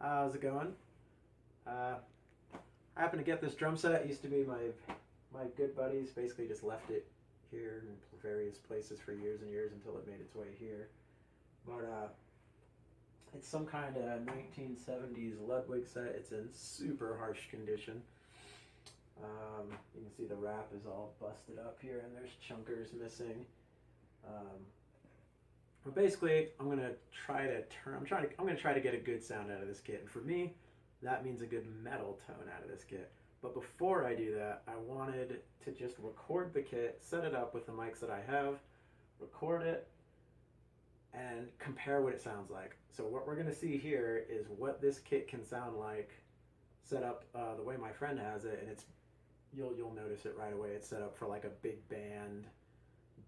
How's it going? I happened to get this drum set. It used to be my good buddies. Basically, just left it here in various places for years and years until it made its way here. But it's some kind of 1970s Ludwig set. It's in super harsh condition. You can see the wrap is all busted up here, and there's chunkers missing. Um, but basically, I'm gonna try to get a good sound out of this kit, and for me, that means a good metal tone out of this kit. But before I do that, I wanted to just record the kit, set it up with the mics that I have, record it, and compare what it sounds like. So what we're gonna see here is what this kit can sound like set up the way my friend has it, and it's you'll notice it right away. It's set up for like a big band,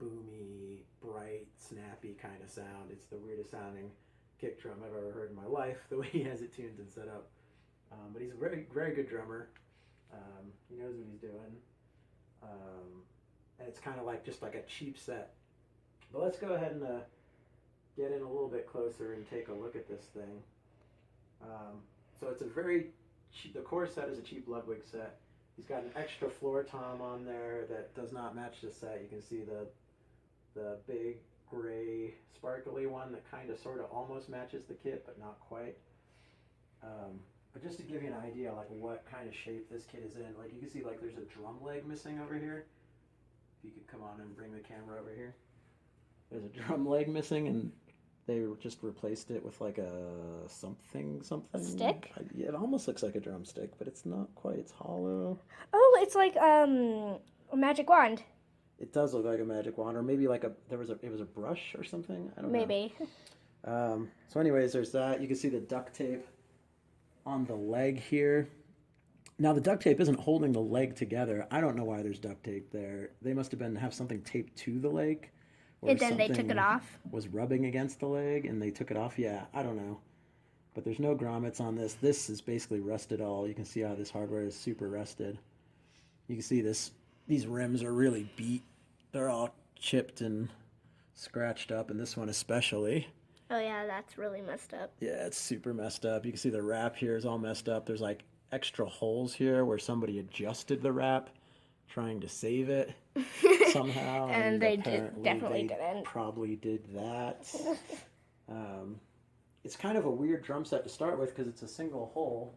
boomy, bright, snappy kind of sound. It's the weirdest sounding kick drum I've ever heard in my life. The way he has it tuned and set up, but he's a very good drummer. He knows what he's doing, and it's kind of like just like a cheap set. But let's go ahead and get in a little bit closer and take a look at this thing. So it's a very cheap, the core set is a cheap Ludwig set. He's got an extra floor tom on there that does not match the set. You can see the big gray sparkly one that kind of sort of almost matches the kit, but not quite. But just to give you an idea, like what kind of shape this kit is in, like you can see like there's a drum leg missing over here. If you could come on and bring the camera over here. There's a drum leg missing, and they just replaced it with like a something. Stick? Yeah, it almost looks like a drumstick, but it's not quite. It's hollow. Oh, it's like a magic wand. It does look like a magic wand, or maybe like it was a brush or something. I don't know. Maybe. So anyways, there's that. You can see the duct tape on the leg here. Now the duct tape isn't holding the leg together. I don't know why there's duct tape there. They must have something taped to the leg. And then they took it off. Was rubbing against the leg and they took it off. Yeah, I don't know. But there's no grommets on this. This is basically rusted all. You can see how this hardware is super rusted. You can see these rims are really beat. They're all chipped and scratched up, and this one especially. Oh yeah, that's really messed up. Yeah, it's super messed up. You can see the wrap here is all messed up. There's like extra holes here where somebody adjusted the wrap trying to save it somehow. And they definitely didn't. Probably did that. It's kind of a weird drum set to start with because it's a single hole,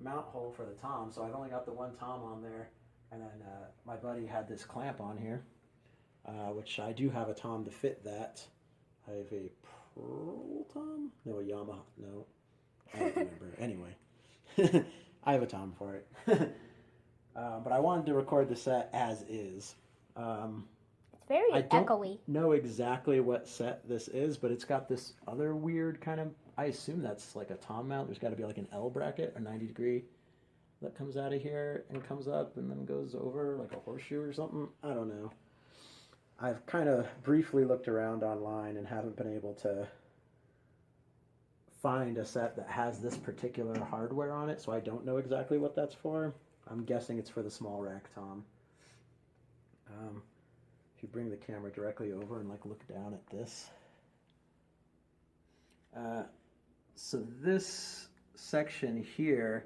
mount hole for the tom. So I've only got the one tom on there. And then my buddy had this clamp on here, which I do have a tom to fit that. I have a Pearl tom? No, a Yamaha. No, I don't remember. Anyway, I have a tom for it. But I wanted to record the set as is. It's very echoey. I don't know exactly what set this is, but it's got this other weird kind of, I assume that's like a tom mount. There's got to be like an L bracket, a 90 degree that comes out of here and comes up and then goes over like a horseshoe or something. I don't know. I've kind of briefly looked around online and haven't been able to find a set that has this particular hardware on it, so I don't know exactly what that's for. I'm guessing it's for the small rack tom. If you bring the camera directly over and like look down at this. So this section here,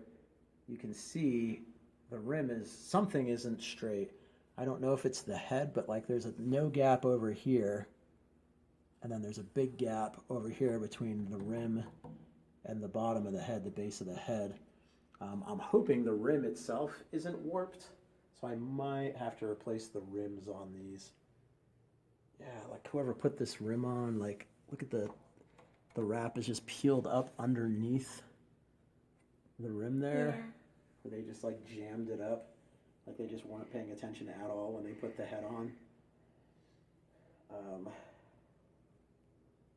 you can see the rim is, something isn't straight. I don't know if it's the head, but like there's no gap over here. And then there's a big gap over here between the rim and the bottom of the head, the base of the head. I'm hoping the rim itself isn't warped, so I might have to replace the rims on these. Yeah, like whoever put this rim on, like look at the wrap is just peeled up underneath the rim there. Yeah. Where they just like jammed it up, like they just weren't paying attention at all when they put the head on.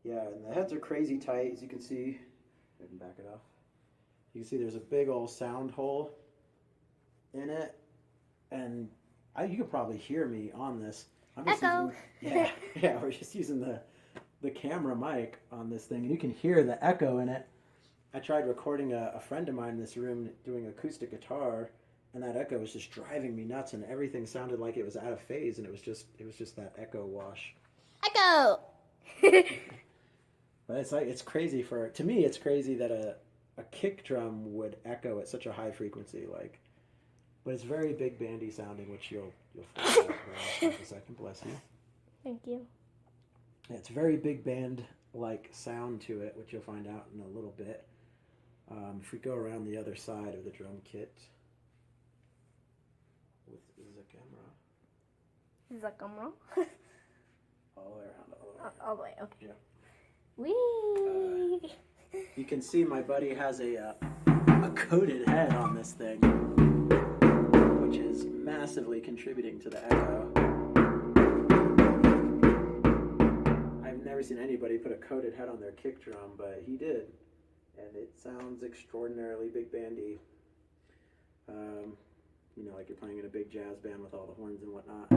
Yeah, and the heads are crazy tight, as you can see. I can back it off. You can see there's a big old sound hole in it, and you can probably hear me on this. I'm just Echo. Yeah, we're just using the camera mic on this thing, and you can hear the echo in it. I tried recording a friend of mine in this room doing acoustic guitar, and that echo was just driving me nuts, and everything sounded like it was out of phase, and it was just that echo wash. Echo. But it's crazy to me it's crazy that a a kick drum would echo at such a high frequency, like, but it's very big bandy sounding, which you'll find out in a second. Bless you. Thank you. Yeah, it's very big band like sound to it, which you'll find out in a little bit. If we go around the other side of the drum kit with the camera. Zacamro. All the way around. All the way, okay. Yeah. Whee! You can see my buddy has a coated head on this thing, which is massively contributing to the echo. I've never seen anybody put a coated head on their kick drum, but he did, and it sounds extraordinarily big bandy. You know, like you're playing in a big jazz band with all the horns and whatnot.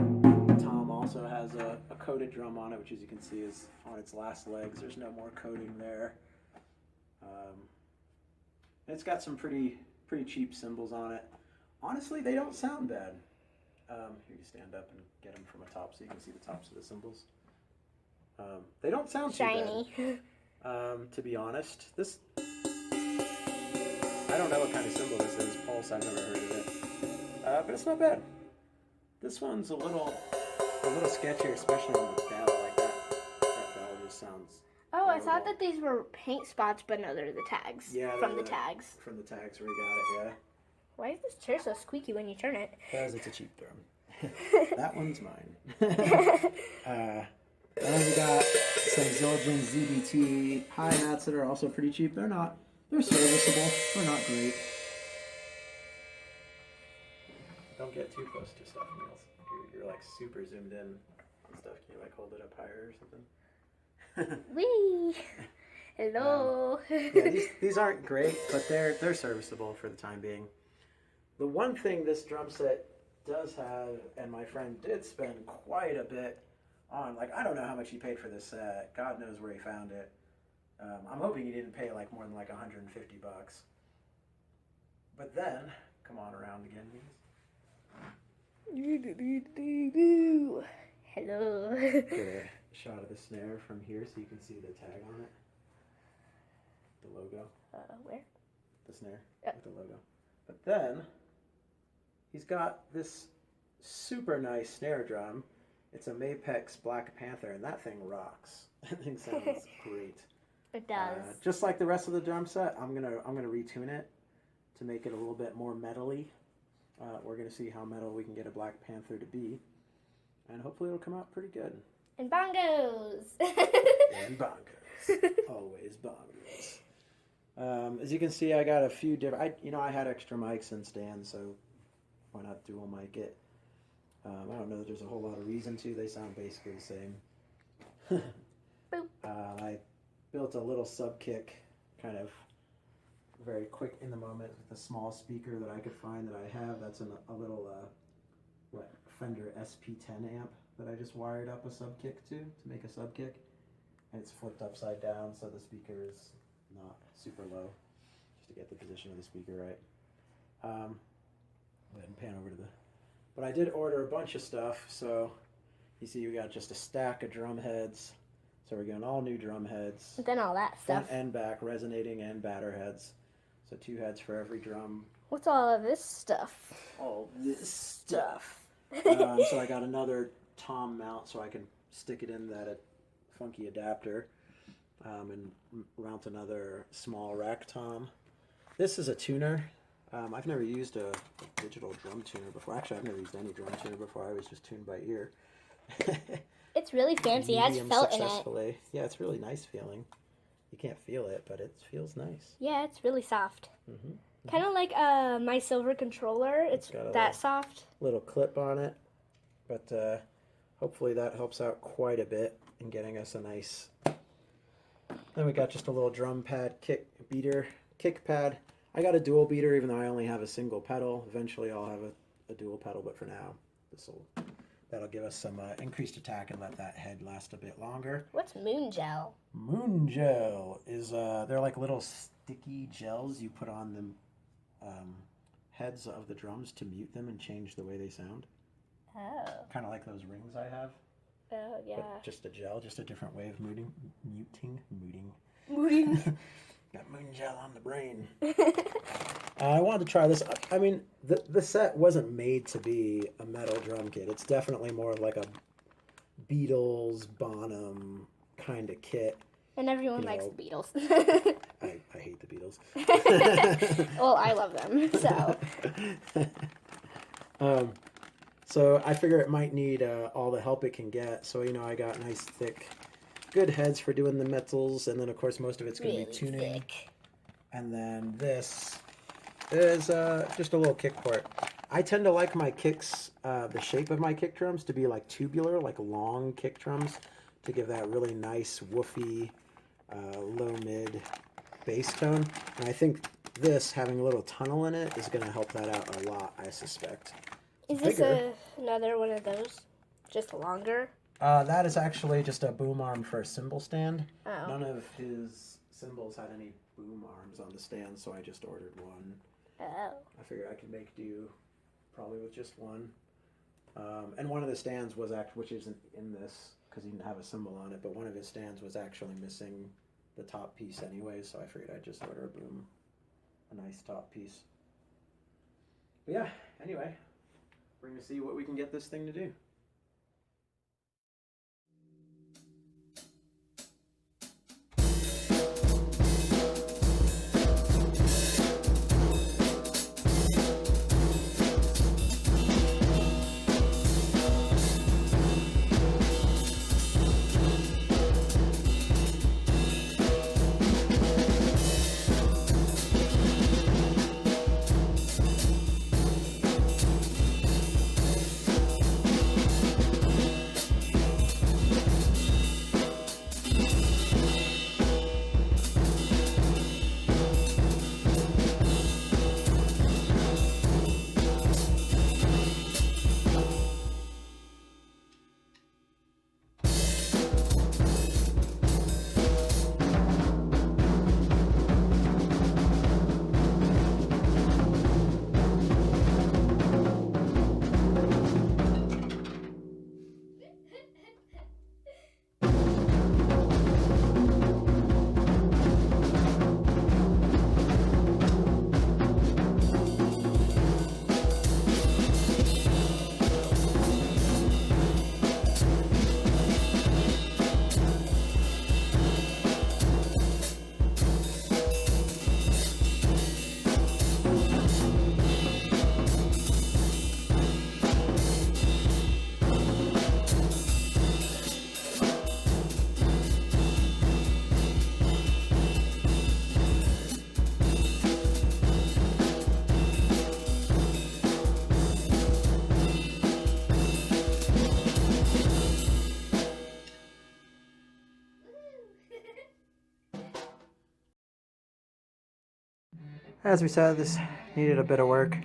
Tom also has a coated drum on it, which as you can see is on its last legs. There's no more coating there. It's got some pretty cheap cymbals on it. Honestly, they don't sound bad. Here, you stand up and get them from a top so you can see the tops of the cymbals. They don't sound shiny. Too bad. To be honest, I don't know what kind of cymbal this is. Pulse, I've never heard of it. But it's not bad. This one's a little sketchier, especially on the bell. Like that bell just sounds. Oh, I thought that these were paint spots, but no, they're the tags. Yeah, from the tags. From the tags where you got it, yeah. Why is this chair so squeaky when you turn it? Because it's a cheap drum. That one's mine. Then we got some Zildjian ZBT hi-hats that are also pretty cheap. They're serviceable. They're not great. Don't get too close to stuff, Niels. You're like super zoomed in and stuff. Can you like hold it up higher or something? Whee! Hello. Yeah, these aren't great, but they're serviceable for the time being. The one thing this drum set does have, and my friend did spend quite a bit on, like, I don't know how much he paid for this set. God knows where he found it. I'm hoping he didn't pay like more than like $150. But then, come on around again, please. Hello. Get a shot of the snare from here so you can see the tag on it. The logo. Where? The snare with the logo. But then, he's got this super nice snare drum. It's a Mapex Black Panther, and that thing rocks. That thing sounds great. It does. Just like the rest of the drum set, I'm gonna retune it to make it a little bit more metally. We're gonna see how metal we can get a Black Panther to be, and hopefully it'll come out pretty good. And bongos. And bongos. Always bongos. As you can see, I got a few different. I had extra mics and stands, so why not dual mic it? I don't know that there's a whole lot of reason to. They sound basically the same. I built a little sub kick, kind of very quick in the moment with a small speaker that I could find that I have. That's a little Fender SP10 amp that I just wired up a sub kick to make a sub kick, and it's flipped upside down so the speaker is not super low, just to get the position of the speaker right. Go ahead and pan over to the. But I did order a bunch of stuff, so you see we got just a stack of drum heads. So we're getting all new drum heads. And then all that stuff. Front and back, resonating and batter heads. So 2 heads for every drum. What's all of this stuff? All this stuff. So I got another tom mount so I can stick it in that funky adapter and mount another small rack tom. This is a tuner. I've never used a digital drum tuner before. Actually, I've never used any drum tuner before. I was just tuned by ear. It's really fancy. It has felt in it. Yeah, it's really nice feeling. You can't feel it, but it feels nice. Yeah, it's really soft. Mm-hmm. Kind of like my silver controller. It's that soft. Little clip on it, but hopefully that helps out quite a bit in getting us a nice. Then we got just a little drum pad kick pad. I got a dual beater, even though I only have a single pedal. Eventually, I'll have a dual pedal, but for now, that'll give us some increased attack and let that head last a bit longer. What's moon gel? Moon gel is they're like little sticky gels you put on the heads of the drums to mute them and change the way they sound. Oh. Kind of like those rings I have. Oh yeah. But just a gel, just a different way of muting. Got moon gel on the brain. I wanted to try this. I mean, the set wasn't made to be a metal drum kit. It's definitely more of like a Beatles, Bonham kind of kit. And everyone likes the Beatles. I hate the Beatles. Well, I love them, so. So I figure it might need all the help it can get. So, I got nice, thick, good heads for doing the metals. And then, of course, most of it's going to be tuning. Thick. And then this is just a little kick port. I tend to like my kicks, the shape of my kick drums to be like tubular, like long kick drums, to give that really nice, woofy, low-mid bass tone. And I think this, having a little tunnel in it, is going to help that out a lot, I suspect. Is this another one of those? Just longer? That is actually just a boom arm for a cymbal stand. Oh. None of his cymbals had any boom arms on the stand, so I just ordered one. Oh. I figured I could make do probably with just one. And one of the stands was which isn't in this because he didn't have a cymbal on it, but one of his stands was actually missing the top piece anyway, so I figured I'd just order a nice top piece. But yeah, anyway, we're going to see what we can get this thing to do. As we said, this needed a bit of work.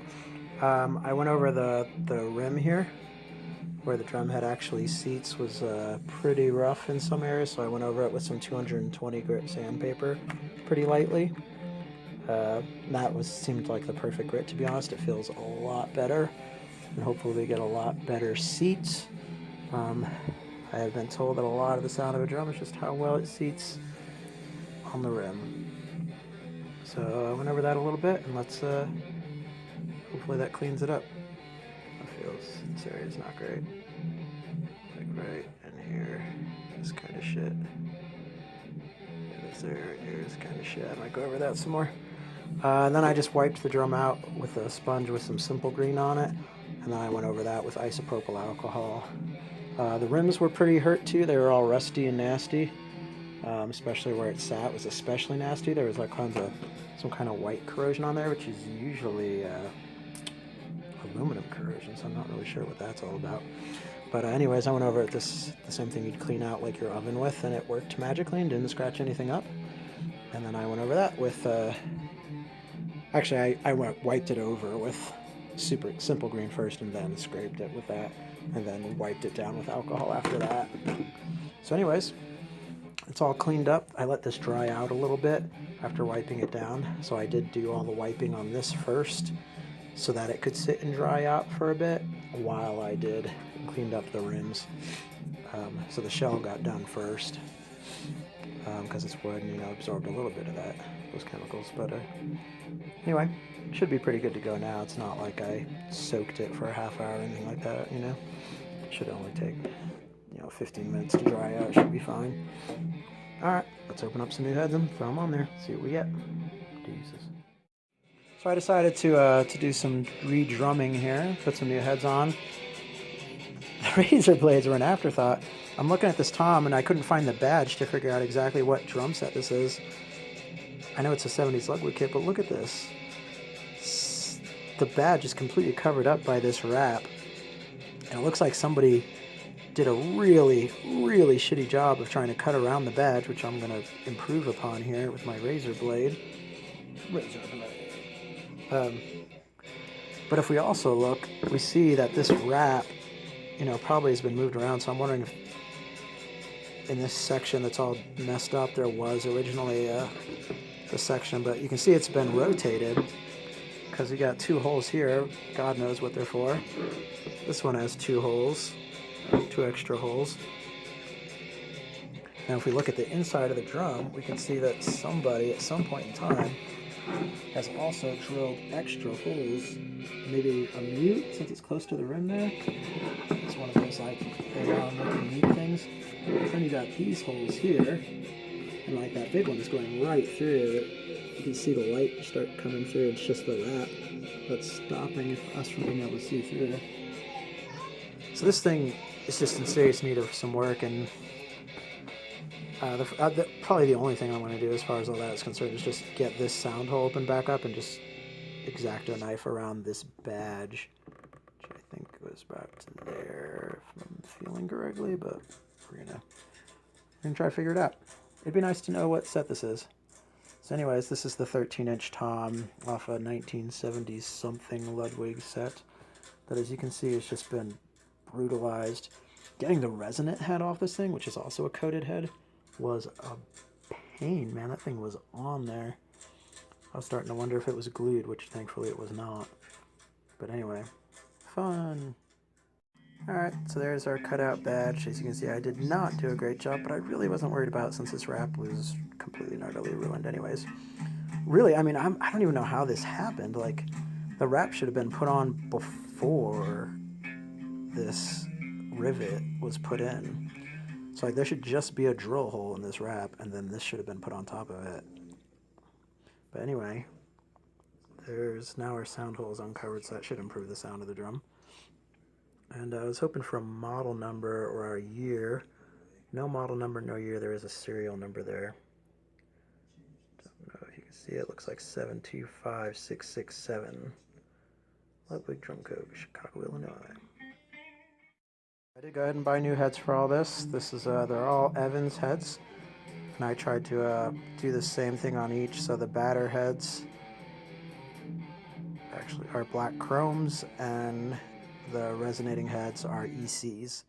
I went over the rim here, where the drum head actually seats, was pretty rough in some areas, so I went over it with some 220 grit sandpaper pretty lightly. That seemed like the perfect grit, to be honest. It feels a lot better, and hopefully we get a lot better seats. I have been told that a lot of the sound of a drum is just how well it seats on the rim. So I went over that a little bit, and let's hopefully that cleans it up. This area is not great. Like right in here, this kind of shit. This area here is kind of shit. I might go over that some more. And then I just wiped the drum out with a sponge with some Simple Green on it, and then I went over that with isopropyl alcohol. The rims were pretty hurt too. They were all rusty and nasty. Especially where it sat was especially nasty. There was like some kind of white corrosion on there, which is usually aluminum corrosion, so I'm not really sure what that's all about. But anyways, I went over it, the same thing you'd clean out like your oven with, and it worked magically and didn't scratch anything up. And then I went over that with, actually I wiped it over with Simple Green first, and then scraped it with that, and then wiped it down with alcohol after that. So anyways, it's all cleaned up. I let this dry out a little bit after wiping it down. So I did do all the wiping on this first so that it could sit and dry out for a bit while I cleaned up the rims. So the shell got done first. because it's wood and, absorbed a little bit of those chemicals. But anyway, it should be pretty good to go now. It's not like I soaked it for a half hour or anything like that, It should only take, 15 minutes to dry out. It should be fine. All right, let's open up some new heads and throw them on there. See what we get. Deuces. So I decided to do some re-drumming here. Put some new heads on. The razor blades were an afterthought. I'm looking at this tom and I couldn't find the badge to figure out exactly what drum set this is. I know it's a 70s Ludwig kit, but look at this. The badge is completely covered up by this wrap. And it looks like somebody did a really, really shitty job of trying to cut around the badge, which I'm going to improve upon here with my razor blade. But if we also look, we see that this wrap, probably has been moved around. So I'm wondering if in this section that's all messed up, there was originally the section, but you can see it's been rotated because you got 2 holes here. God knows what they're for. This one has 2 holes. 2 extra holes. Now if we look at the inside of the drum, we can see that somebody at some point in time has also drilled extra holes. Maybe a mute, since it's close to the rim there. It's one of those like looking mute things. Then you got these holes here, and like that big one is going right through. You can see the light start coming through. It's just the wrap that's stopping us from being able to see through. So this thing is just in serious need of some work, and probably the only thing I want to do as far as all that is concerned is just get this sound hole open back up and just X-Acto knife around this badge, which I think goes back to there if I'm feeling correctly, but we're gonna try to figure it out. It'd be nice to know what set this is. So anyways, this is the 13-inch tom off a 1970s something Ludwig set that, as you can see, has just been brutalized. Getting the resonant head off this thing, which is also a coated head, was a pain, man. That thing was on there. I was starting to wonder if it was glued, which thankfully it was not. But anyway, fun. Alright, so there's our cutout badge. As you can see, I did not do a great job, but I really wasn't worried about it since this wrap was completely and utterly ruined anyways. Really, I mean, I don't even know how this happened. Like, the wrap should have been put on before this rivet was put in. So like, there should just be a drill hole in this wrap, and then this should have been put on top of it. But anyway, there's now our sound hole is uncovered, so that should improve the sound of the drum. And I was hoping for a model number or a year. No model number, no year. There is a serial number there. Don't know if you can see it. It looks like 725667. Ludwig Drum Code, Chicago, Illinois. I did go ahead and buy new heads for all this. This is they're all Evans heads, and I tried to do the same thing on each. So the batter heads actually are black chromes, and the resonating heads are ECs.